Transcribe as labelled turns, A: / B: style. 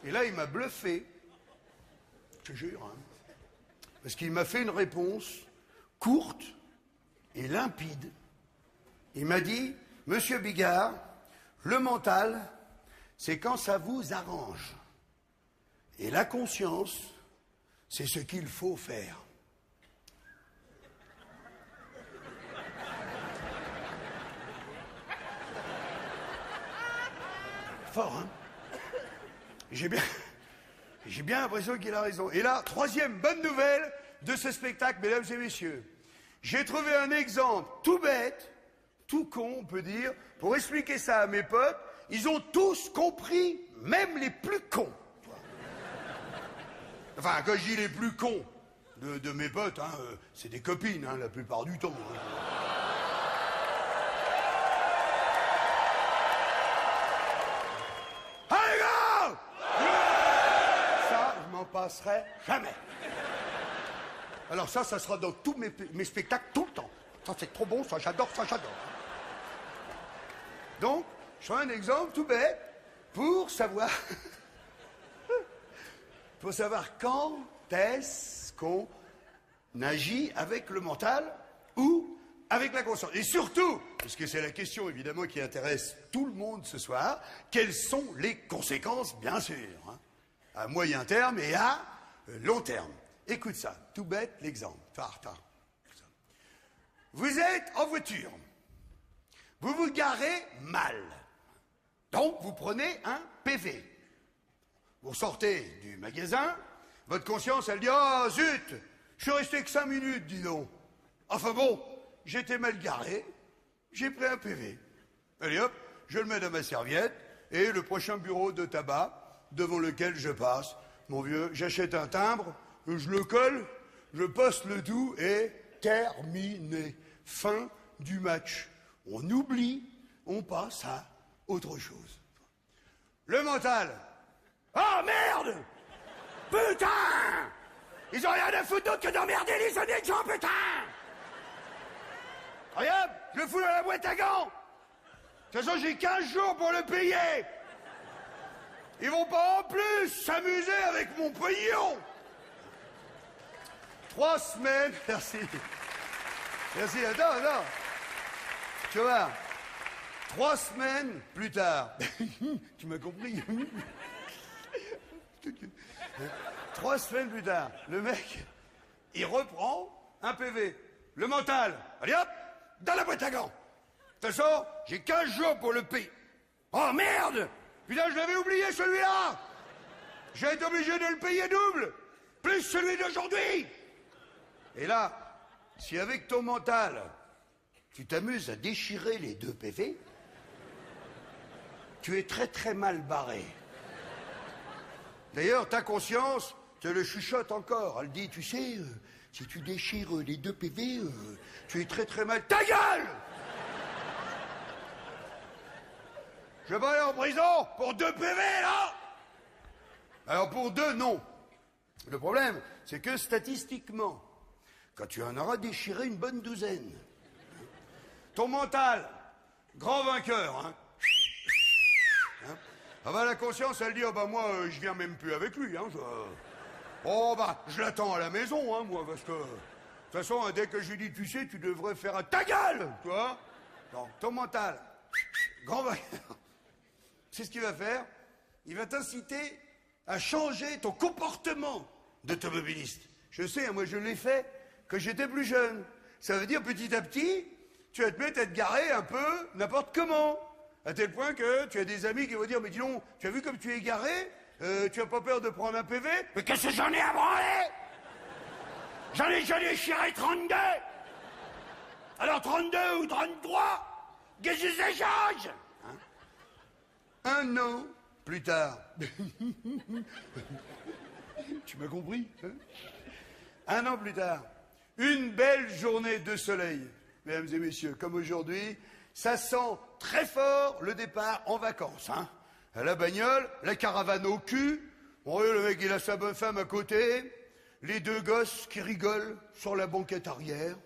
A: Et là, il m'a bluffé. Je te jure. Hein. Parce qu'il m'a fait une réponse courte et limpide. Il m'a dit, Monsieur Bigard, le mental, c'est quand ça vous arrange. Et la conscience, c'est ce qu'il faut faire. Fort, hein? J'ai bien l'impression qu'il a raison. Et là, troisième bonne nouvelle de ce spectacle, mesdames et messieurs. J'ai trouvé un exemple tout bête, tout con, on peut dire, pour expliquer ça à mes potes. Ils ont tous compris, même les plus cons. Enfin, quand je dis les plus cons de mes potes, hein, c'est des copines, hein, la plupart du temps. Hein. Allez, gars! Ça, je m'en passerai jamais. Alors ça sera dans tous mes spectacles tout le temps. Ça, c'est trop bon, ça, j'adore, ça, j'adore. Donc, je fais un exemple tout bête pour savoir... pour savoir quand est-ce qu'on agit avec le mental ou avec la conscience. Et surtout, parce que c'est la question évidemment qui intéresse tout le monde ce soir, quelles sont les conséquences, bien sûr, hein, à moyen terme et à long terme. Écoute ça, tout bête l'exemple. Vous êtes en voiture, vous vous garez mal, donc vous prenez un PV. Vous sortez du magasin, votre conscience, elle dit « Ah, zut, je suis resté que 5 minutes, dis donc. Enfin bon, j'étais mal garé, j'ai pris un PV. Allez hop, je le mets dans ma serviette, et le prochain bureau de tabac devant lequel je passe, mon vieux, j'achète un timbre, je le colle, je poste le tout, et terminé. Fin du match. On oublie, on passe à autre chose. Le mental. Oh merde! Putain! Ils ont rien à foutre d'autre que d'emmerder les honnêtes gens, putain! Regarde, je le fous dans la boîte à gants! De toute façon, j'ai 15 jours pour le payer! Ils vont pas en plus s'amuser avec mon pognon! 3 semaines... Merci. Merci, attends. Tu vois, 3 semaines plus tard... Tu m'as compris? 3 semaines plus tard, le mec, il reprend un PV. Le mental, allez hop, dans la boîte à gants. De toute façon, j'ai 15 jours pour le payer. Oh merde! Putain, je l'avais oublié celui-là! J'ai été obligé de le payer double, plus celui d'aujourd'hui. Et là, si avec ton mental, tu t'amuses à déchirer les 2 PV, tu es très très mal barré. D'ailleurs, ta conscience te le chuchote encore. Elle dit, tu sais, si tu déchires les 2 PV, tu es très très mal... Ta gueule! Je vais aller en prison pour 2 PV, là! Alors pour 2, non. Le problème, c'est que statistiquement, quand tu en auras déchiré une bonne douzaine, ton mental, grand vainqueur, hein, ah bah la conscience, elle dit, oh bah moi, je viens même plus avec lui, hein, oh bah, je l'attends à la maison, hein, moi, parce que, de toute façon, dès que je lui dis, tu sais, tu devrais faire un ta gueule, tu vois. Donc, ton mental, grand vainqueur, c'est ce qu'il va faire, il va t'inciter à changer ton comportement d'automobiliste. Je sais, hein, moi, je l'ai fait quand j'étais plus jeune. Ça veut dire, petit à petit, tu vas te mettre à te garer un peu n'importe comment. À tel point que tu as des amis qui vont dire, mais dis donc, tu as vu comme tu es égaré, tu as pas peur de prendre un PV? Mais qu'est-ce que j'en ai à branler? J'en ai déchiré 32. Alors 32 ou 33, qu'est-ce que ça change? Hein? 1 an plus tard. Tu m'as compris, hein? 1 an plus tard. Une belle journée de soleil, mesdames et messieurs, comme aujourd'hui. Ça sent très fort le départ en vacances, hein. À la bagnole, la caravane au cul. Bon, le mec, il a sa bonne femme à côté. Les 2 gosses qui rigolent sur la banquette arrière.